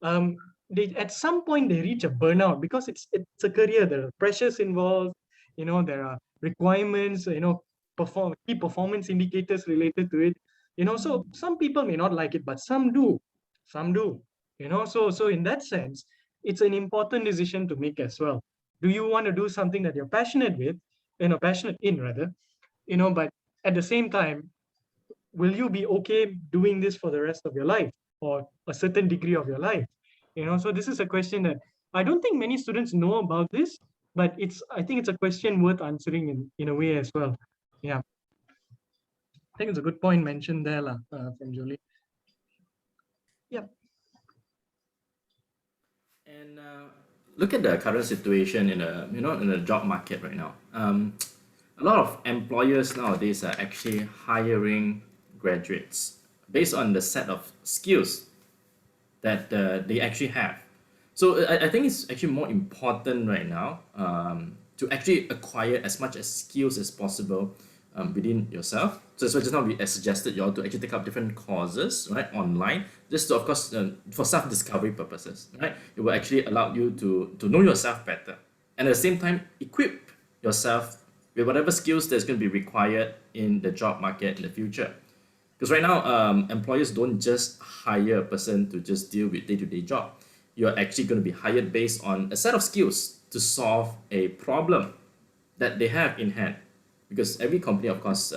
they at some point they reach a burnout because it's a career. There are pressures involved. There are requirements. Key performance indicators related to it. So some people may not like it, but some do. So in that sense, it's an important decision to make as well. Do you want to do something that you're passionate with, passionate in rather, but at the same time, will you be okay doing this for the rest of your life or a certain degree of your life? So this is a question that I don't think many students know about this, but I think it's a question worth answering in a way as well. Yeah. I think it's a good point mentioned there from Julie. Yep. And look at the current situation in the job market right now. A lot of employers nowadays are actually hiring graduates based on the set of skills that they actually have. So I think it's actually more important right now to actually acquire as much as skills as possible within yourself. So just now we suggested you all to actually take up different courses, right, online, just to, of course, for self-discovery purposes, right? It will actually allow you to know yourself better, and at the same time equip yourself with whatever skills that's going to be required in the job market in the future. Because right now, employers don't just hire a person to just deal with day-to-day job. You're actually going to be hired based on a set of skills to solve a problem that they have in hand. Because every company, of course,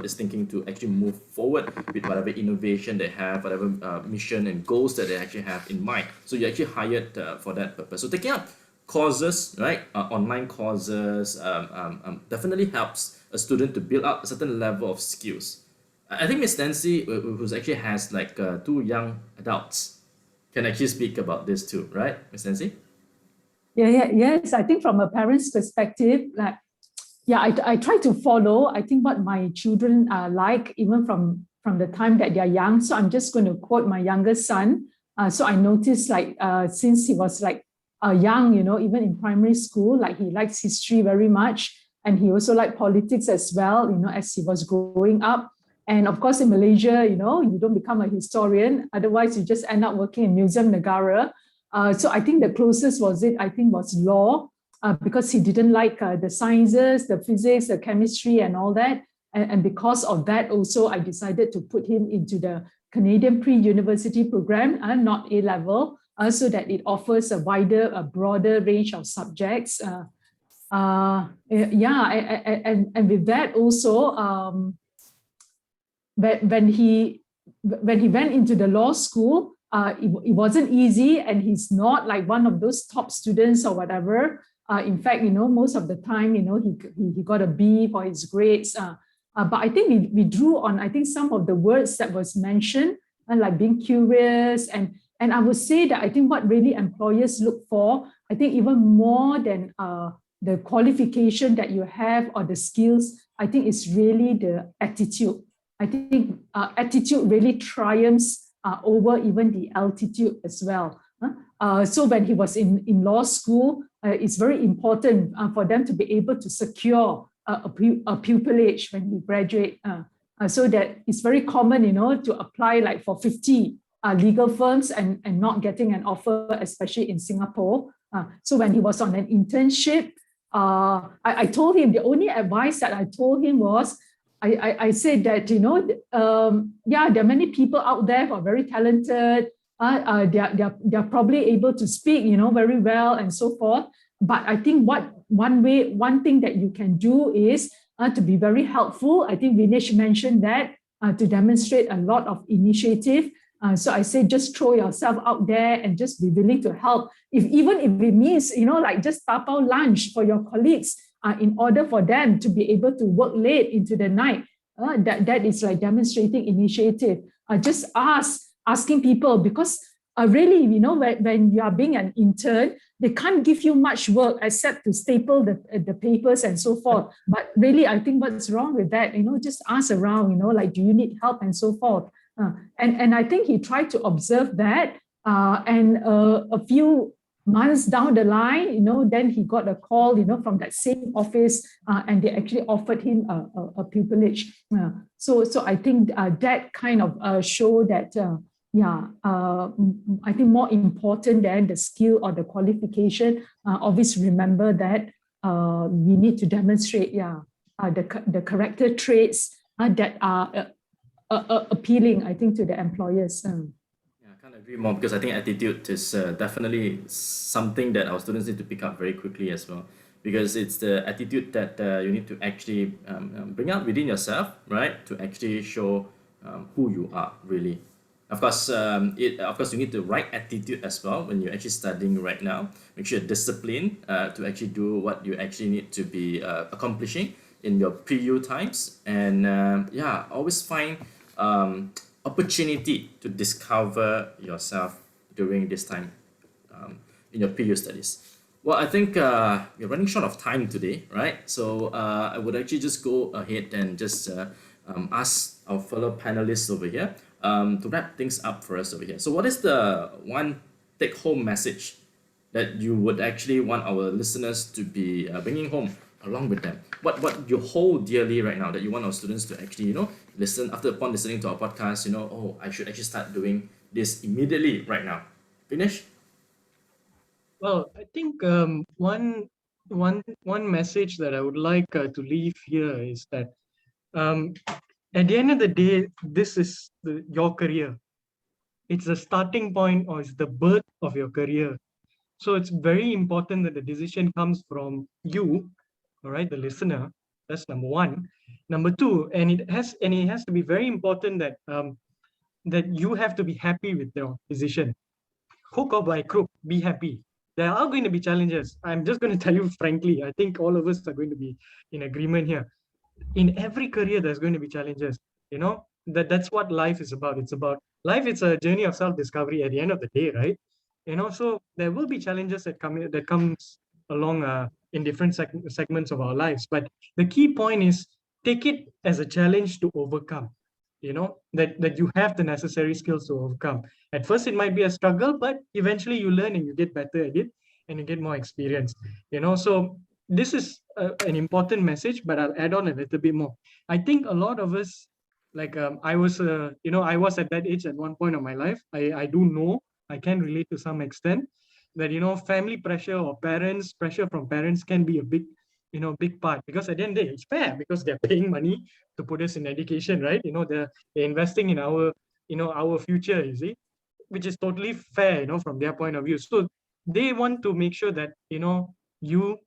is thinking to actually move forward with whatever innovation they have, whatever mission and goals that they actually have in mind. So you're actually hired for that purpose. So taking up courses, right, online courses, definitely helps a student to build up a certain level of skills. I think Miss Nancy, who actually has like two young adults, can actually speak about this too, right, Miss Nancy? Yes. I think from a parent's perspective, I try to follow, I think, what my children like, even from the time that they're young. So I'm just going to quote my youngest son. So I noticed since he was young, even in primary school, he likes history very much. And he also liked politics as well, as he was growing up. And of course, in Malaysia, you don't become a historian. Otherwise, you just end up working in Museum Negara. So I think the closest was law. Because he didn't like the sciences, the physics, the chemistry and all that. And because of that also, I decided to put him into the Canadian pre-university program, not A-level, so that it offers a broader range of subjects. And with that also, when he went into the law school, it wasn't easy, and he's not like one of those top students or whatever. In fact, most of the time, he got a B for his grades. But I think we drew on, I think, some of the words that was mentioned, like being curious. And I would say that I think what really employers look for, I think even more than the qualification that you have or the skills, I think it's really the attitude. I think attitude really triumphs over even the altitude as well. So when he was in law school, it's very important for them to be able to secure a pupillage when he graduate. So that it's very common, to apply for 50 legal firms and not getting an offer, especially in Singapore. So when he was on an internship, I told him, the only advice that I told him was, I said that, there are many people out there who are very talented. They're probably able to speak, very well and so forth. But I think one thing that you can do is to be very helpful. I think Vinesh mentioned that, to demonstrate a lot of initiative. So I say, just throw yourself out there and just be willing to help. Even if it means, like just tapao lunch for your colleagues in order for them to be able to work late into the night. That is like demonstrating initiative. Just asking people, because really, when you are being an intern, they can't give you much work except to staple the papers and so forth. But really, I think what's wrong with that? Just ask around, like, do you need help and so forth. And I think he tried to observe that. And a few months down the line, then he got a call, from that same office, and they actually offered him a pupillage. So I think that kind of show that, I think more important than the skill or the qualification, always remember that we need to demonstrate, the character traits that are appealing, I think, to the employers. Yeah, I can't agree more, because I think attitude is definitely something that our students need to pick up very quickly as well, because it's the attitude that you need to actually bring out within yourself, right? To actually show who you are really. Of course, you need the right attitude as well when you're actually studying right now. Make sure you're disciplined to actually do what you actually need to be accomplishing in your pre-U times, and always find opportunity to discover yourself during this time in your pre-U studies. Well, I think we're running short of time today, right? So I would actually just go ahead and just ask our fellow panelists over here to wrap things up for us over here. So what is the one take-home message that you would actually want our listeners to be bringing home along with them? What you hold dearly right now that you want our students to actually, listen upon listening to our podcast, oh, I should actually start doing this immediately right now. Finish? Well, I think one message that I would like to leave here is that at the end of the day, this is your career. It's the starting point, or it's the birth of your career. So it's very important that the decision comes from you, all right, the listener. That's number one. Number two, and it has to be very important that that you have to be happy with your decision. Hook or by crook, be happy. There are going to be challenges. I'm just going to tell you frankly, I think all of us are going to be in agreement here. In every career, there's going to be challenges. That's what life is about. It's about life. It's a journey of self-discovery at the end of the day, right? So there will be challenges that comes along in different segments of our lives. But the key point is, take it as a challenge to overcome. That you have the necessary skills to overcome. At first, it might be a struggle, but eventually you learn and you get better at it, and you get more experience. So this is an important message, but I'll add on a little bit more. I think a lot of us, like I was at that age at one point of my life. I do know, I can relate to some extent that family pressure or pressure from parents can be a big part, because at the end of the day, it's fair, because they're paying money to put us in education, right? They're investing in our future, you see, which is totally fair, from their point of view. So they want to make sure that you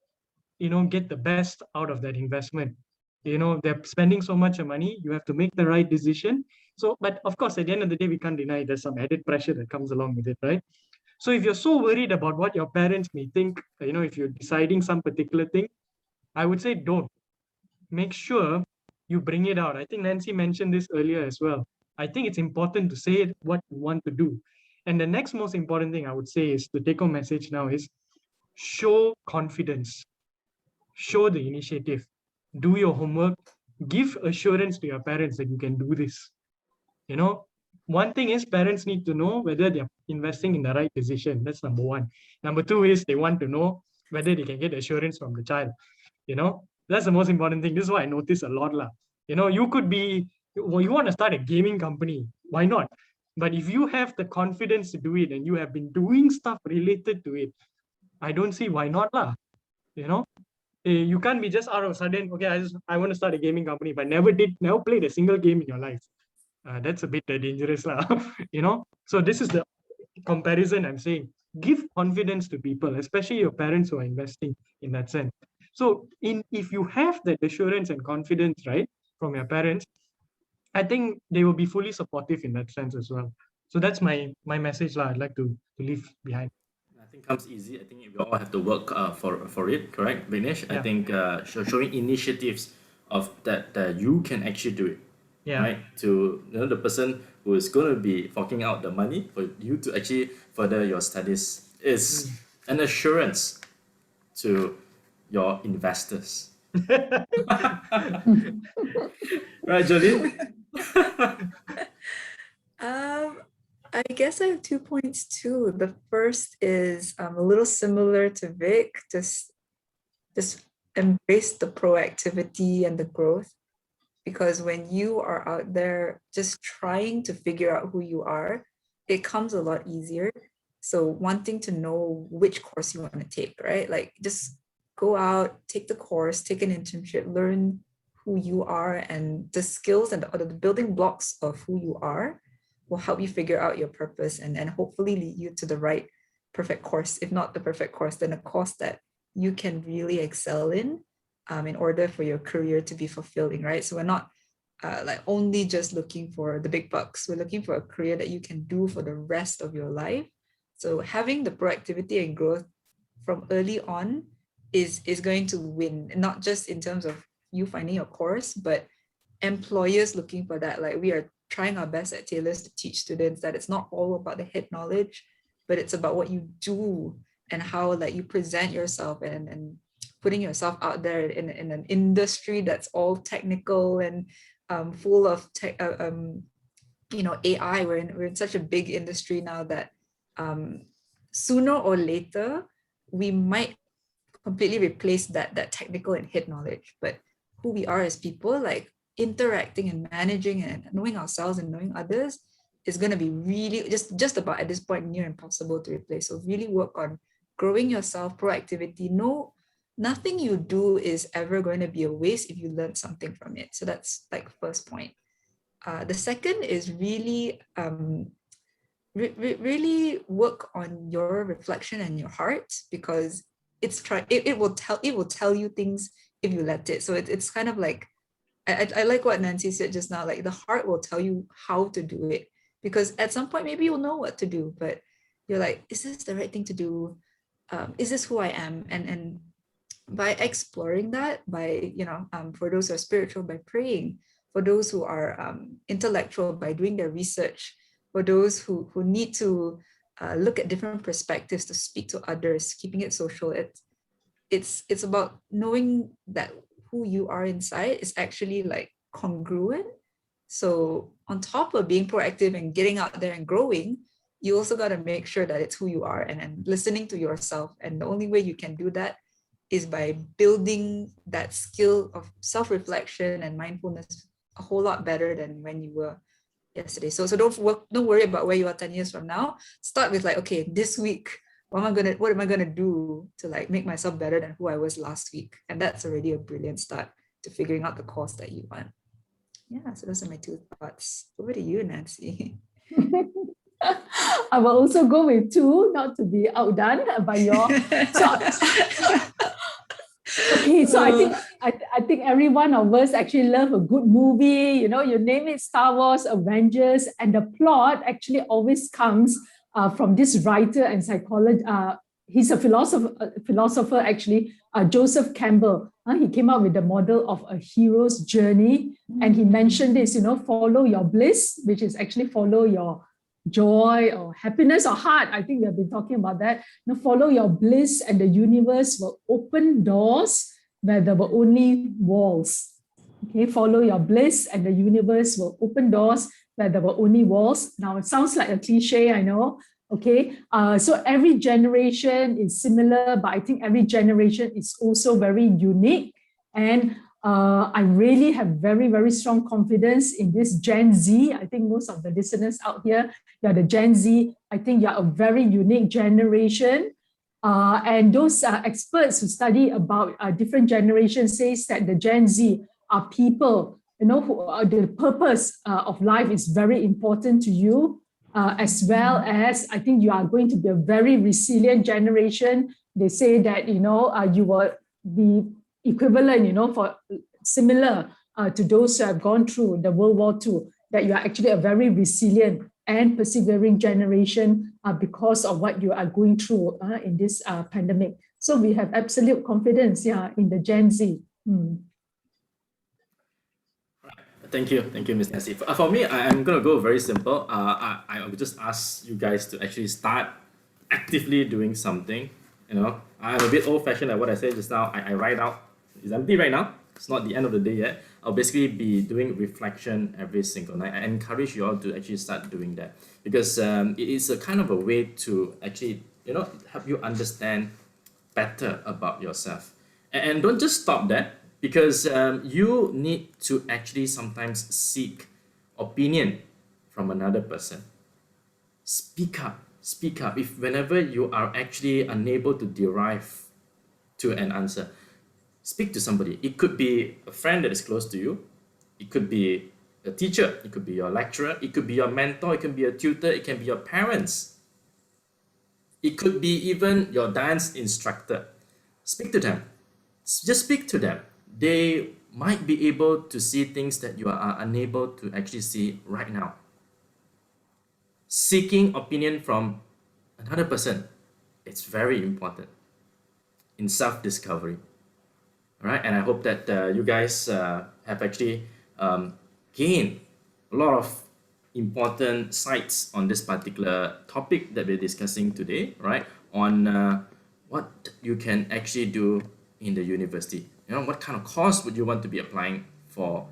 get the best out of that investment. They're spending so much money, you have to make the right decision. So, but of course, at the end of the day, we can't deny there's some added pressure that comes along with it, right? So if you're so worried about what your parents may think, if you're deciding some particular thing, I would say don't. Make sure you bring it out. I think Nancy mentioned this earlier as well. I think it's important to say what you want to do. And the next most important thing I would say is, the take-home message now is, show confidence, show the initiative, do your homework, give assurance to your parents that you can do this. One thing is, parents need to know whether they're investing in the right decision. That's number one. Number two is, they want to know whether they can get assurance from the child. That's the most important thing. This is what I notice a lot. You could be, you want to start a gaming company. Why not? But if you have the confidence to do it, and you have been doing stuff related to it, I don't see why not. You can't be just out of a sudden, okay, I want to start a gaming company, but never played a single game in your life. That's a bit dangerous. So this is the comparison I'm saying. Give confidence to people, especially your parents who are investing in that sense. So if you have that assurance and confidence, right, from your parents, I think they will be fully supportive in that sense as well. So that's my message lah. I'd like to leave behind. Nothing comes easy. I think we all have to work for it. Correct, Vignesh? I Yeah. think showing initiatives of that you can actually do it. Yeah. Right, to the person who is going to be forking out the money for you to actually further your studies is an assurance to your investors. Right, Jolene? I guess I have 2 points too. The first is a little similar to Vic, just embrace the proactivity and the growth. Because when you are out there just trying to figure out who you are, it comes a lot easier. So wanting to know which course you want to take, right? Like just go out, take the course, take an internship, learn who you are, and the skills and the building blocks of who you are will help you figure out your purpose and hopefully lead you to the right perfect course. If not the perfect course, then a course that you can really excel in order for your career to be fulfilling, right? So we're not like only just looking for the big bucks. We're looking for a career that you can do for the rest of your life. So having the proactivity and growth from early on is going to win, not just in terms of you finding your course, but employers looking for that. Like we are trying our best at Taylor's to teach students that it's not all about the head knowledge, but it's about what you do and how like you present yourself and putting yourself out there in an industry that's all technical and full of tech, AI. We're in such a big industry now that sooner or later we might completely replace that technical and head knowledge. But who we are as people, like interacting and managing and knowing ourselves and knowing others, is going to be really just about at this point near impossible to replace. So really work on growing yourself, proactivity. No, nothing you do is ever going to be a waste if you learn something from it. So that's like first point. The second is really really work on your reflection and your heart, because it will tell you things if you let it. So it's kind of like I like what Nancy said just now, like the heart will tell you how to do it, because at some point maybe you'll know what to do, but you're like, is this the right thing to do? Is this who I am? And by exploring that, by for those who are spiritual, by praying, for those who are intellectual, by doing their research, for those who need to look at different perspectives to speak to others, keeping it social. It's about knowing that who you are inside is actually like congruent. So on top of being proactive and getting out there and growing, you also got to make sure that it's who you are and listening to yourself. And the only way you can do that is by building that skill of self-reflection and mindfulness a whole lot better than when you were yesterday. So don't worry about where you are 10 years from now. Start with like, okay, this week, what am I gonna do to like make myself better than who I was last week? And that's already a brilliant start to figuring out the course that you want. Yeah, so those are my 2 thoughts. Over to you, Nancy. I will also go with 2, not to be outdone by your. Okay, so I think every one of us actually love a good movie. You name it, Star Wars, Avengers, and the plot actually always comes from this writer and psychologist. He's a philosopher actually, Joseph Campbell. He came up with the model of a hero's journey, and he mentioned this. Follow your bliss, which is actually follow your joy or happiness or heart. I think we have been talking about that. Follow your bliss, and the universe will open doors where there were only walls. Okay, follow your bliss, and the universe will open doors where there were only walls. Now it sounds like a cliche, I know. Okay, so every generation is similar, but I think every generation is also very unique. And I really have very, very strong confidence in this Gen Z. I think most of the listeners out here, you're the Gen Z. I think you're a very unique generation. And those experts who study about different generations says that the Gen Z are people, who the purpose of life is very important to you, as well as I think you are going to be a very resilient generation. They say that, you will be equivalent, for similar to those who have gone through the World War II, that you are actually a very resilient and persevering generation because of what you are going through in this pandemic. So we have absolute confidence, in the Gen Z. Thank you, Ms. Nancy. For me, I'm gonna go very simple. I would just ask you guys to actually start actively doing something. I'm a bit old-fashioned like what I said just now. I write out. It's empty right now. It's not the end of the day yet. I'll basically be doing reflection every single night. I encourage you all to actually start doing that because it is a kind of a way to actually help you understand better about yourself. And don't just stop there because you need to actually sometimes seek opinion from another person. Speak up. Speak up. If whenever you are actually unable to derive to an answer, speak to somebody. It could be a friend that is close to you. It could be a teacher. It could be your lecturer. It could be your mentor. It can be a tutor. It can be your parents. It could be even your dance instructor. Speak to them. Just speak to them. They might be able to see things that you are unable to actually see right now. Seeking opinion from another person, it's very important in self-discovery. All right, and I hope that you guys have actually gained a lot of important sights on this particular topic that we're discussing today, right? On what you can actually do in the university. What kind of course would you want to be applying for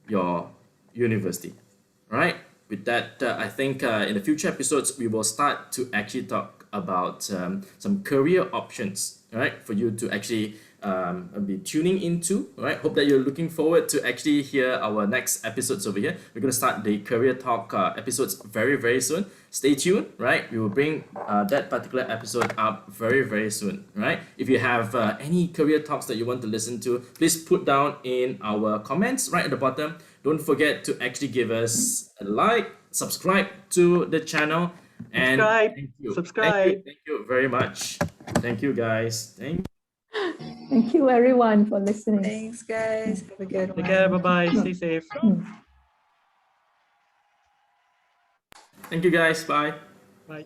your university, right? With that, I think in the future episodes, we will start to actually talk about some career options, right? For you to actually be tuning into, right? Hope that you're looking forward to actually hear our next episodes over here. We're going to start the career talk episodes very, very soon. Stay tuned, right? We will bring that particular episode up very, very soon, right? If you have any career talks that you want to listen to, please put down in our comments right at the bottom. Don't forget to actually give us a like, subscribe to the channel, and Subscribe. thank you. Subscribe. Thank you very much. Thank you, guys. Thank you, everyone, for listening. Thanks, guys. Have a good one. Take care. Bye-bye. Stay safe. Thank you, guys. Bye. Bye.